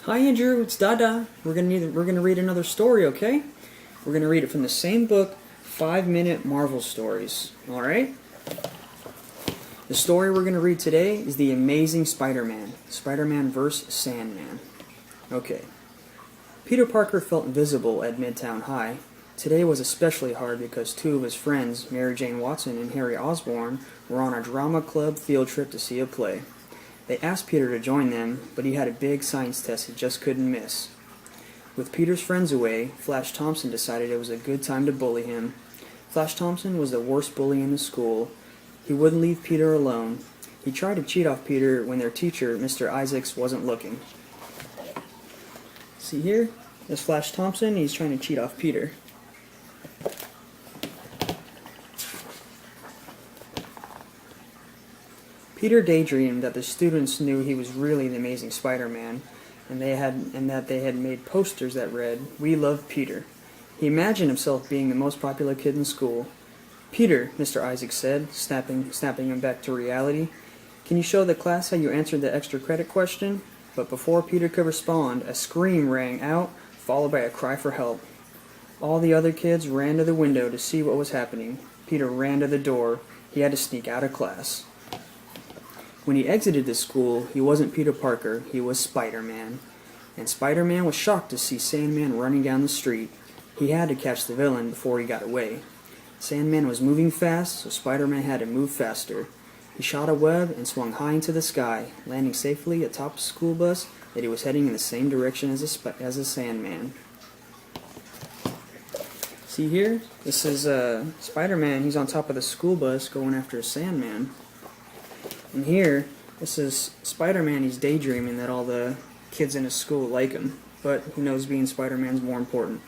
Hi Andrew, it's Dada. We're gonna read another story, okay? We're gonna read it from the same book, 5-Minute Marvel Stories. All right. The story we're gonna read today is The Amazing Spider-Man. Spider-Man vs. Sandman. Okay. Peter Parker felt invisible at Midtown High. Today was especially hard because two of his friends, Mary Jane Watson and Harry Osborn, were on a drama club field trip to see a play. They asked Peter to join them, but he had a big science test he just couldn't miss. With Peter's friends away, Flash Thompson decided it was a good time to bully him. Flash Thompson was the worst bully in the school. He wouldn't leave Peter alone. He tried to cheat off Peter when their teacher, Mr. Isaacs, wasn't looking. See here? There's Flash Thompson. He's trying to cheat off Peter. Peter daydreamed that the students knew he was really the Amazing Spider-Man, and that they had made posters that read, "We love Peter." He imagined himself being the most popular kid in school. "Peter," Mr. Isaacs said, snapping him back to reality, "can you show the class how you answered the extra credit question?" But before Peter could respond, a scream rang out, followed by a cry for help. All the other kids ran to the window to see what was happening. Peter ran to the door. He had to sneak out of class. When he exited the school, he wasn't Peter Parker, he was Spider-Man. And Spider-Man was shocked to see Sandman running down the street. He had to catch the villain before he got away. Sandman was moving fast, so Spider-Man had to move faster. He shot a web and swung high into the sky, landing safely atop a school bus that he was heading in the same direction as a Sandman. See here? This is Spider-Man. He's on top of the school bus going after a Sandman. And here, this is Spider-Man. He's daydreaming that all the kids in his school like him, but he knows being Spider-Man's more important.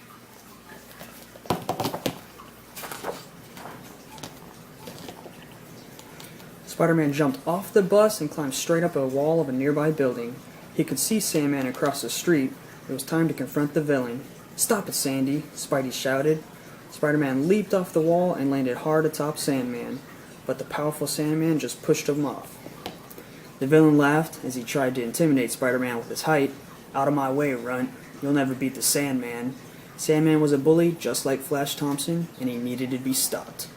Spider-Man jumped off the bus and climbed straight up a wall of a nearby building. He could see Sandman across the street. It was time to confront the villain. "Stop it, Sandy!" Spidey shouted. Spider-Man leaped off the wall and landed hard atop Sandman, but the powerful Sandman just pushed him off. The villain laughed as he tried to intimidate Spider-Man with his height. "Out of my way, runt. You'll never beat the Sandman." Sandman was a bully just like Flash Thompson, and he needed to be stopped.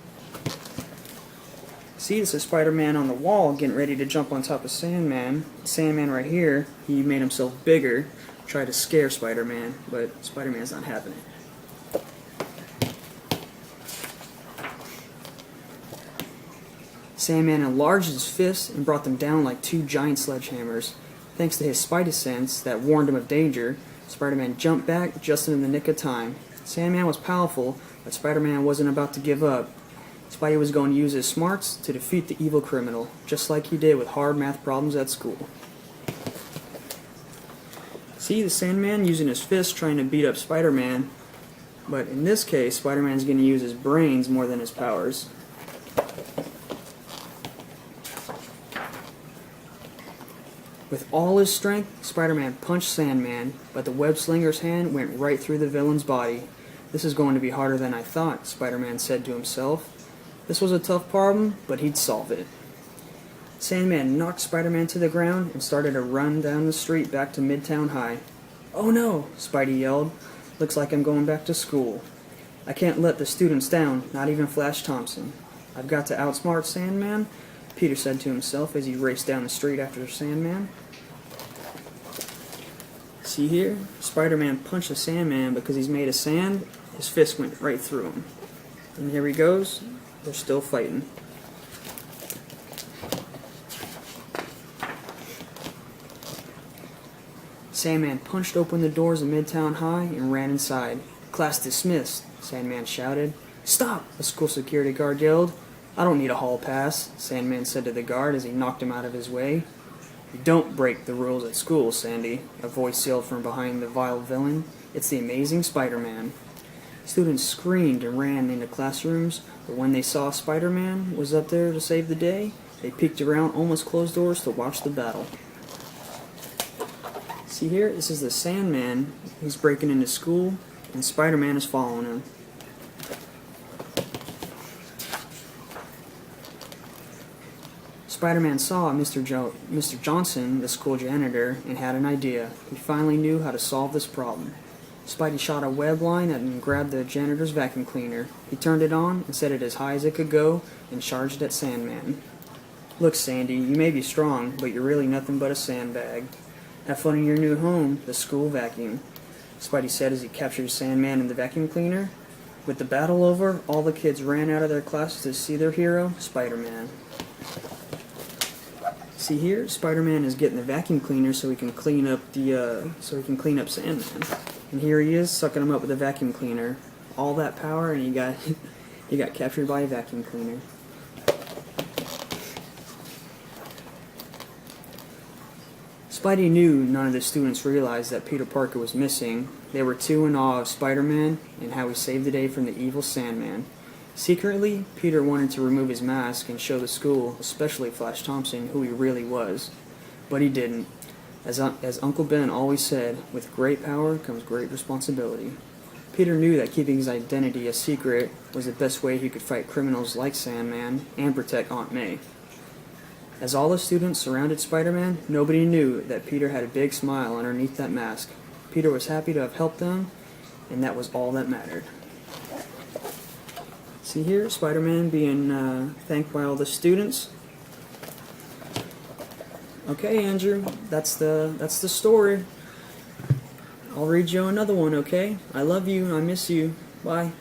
See, this is Spider-Man on the wall getting ready to jump on top of Sandman. Sandman right here, he made himself bigger, tried to scare Spider-Man, but Spider-Man's not having it. Sandman enlarged his fists and brought them down like two giant sledgehammers. Thanks to his Spidey sense that warned him of danger, Spider-Man jumped back just in the nick of time. Sandman was powerful, but Spider-Man wasn't about to give up. Spidey was going to use his smarts to defeat the evil criminal, just like he did with hard math problems at school. See, the Sandman using his fists trying to beat up Spider-Man, but in this case, Spider-Man's going to use his brains more than his powers. With all his strength, Spider-Man punched Sandman, but the web-slinger's hand went right through the villain's body. "This is going to be harder than I thought," Spider-Man said to himself. This was a tough problem, but he'd solve it. Sandman knocked Spider-Man to the ground and started to run down the street back to Midtown High. "Oh no!" Spidey yelled. "Looks like I'm going back to school. I can't let the students down, not even Flash Thompson. I've got to outsmart Sandman," Peter said to himself as he raced down the street after Sandman. See here? Spider-Man punched the Sandman because he's made of sand. His fist went right through him. And here he goes. They're still fighting. Sandman punched open the doors of Midtown High and ran inside. "Class dismissed," Sandman shouted. "Stop!" a school security guard yelled. "I don't need a hall pass," Sandman said to the guard as he knocked him out of his way. "You don't break the rules at school, Sandy," a voice yelled from behind the vile villain. "It's the Amazing Spider-Man." Students screamed and ran into classrooms, but when they saw Spider-Man was up there to save the day, they peeked around almost closed doors to watch the battle. See here? This is the Sandman. He's breaking into school, and Spider-Man is following him. Spider-Man saw Mr. Johnson, the school janitor, and had an idea. He finally knew how to solve this problem. Spidey shot a web line and grabbed the janitor's vacuum cleaner. He turned it on and set it as high as it could go and charged at Sandman. "Look, Sandy, you may be strong, but you're really nothing but a sandbag. Have fun in your new home, the school vacuum," Spidey said as he captured Sandman in the vacuum cleaner. With the battle over, all the kids ran out of their classes to see their hero, Spider-Man. See here, Spider-Man is getting the vacuum cleaner so he can clean up Sandman. And here he is, sucking him up with a vacuum cleaner. All that power, and he got captured by a vacuum cleaner. Spidey knew none of the students realized that Peter Parker was missing. They were too in awe of Spider-Man and how he saved the day from the evil Sandman. Secretly, Peter wanted to remove his mask and show the school, especially Flash Thompson, who he really was. But he didn't. As Uncle Ben always said, with great power comes great responsibility. Peter knew that keeping his identity a secret was the best way he could fight criminals like Sandman and protect Aunt May. As all the students surrounded Spider-Man, nobody knew that Peter had a big smile underneath that mask. Peter was happy to have helped them, and that was all that mattered. See here, Spider-Man being thanked by all the students. Okay, Andrew, that's the story. I'll read you another one, okay? I love you, I miss you. Bye.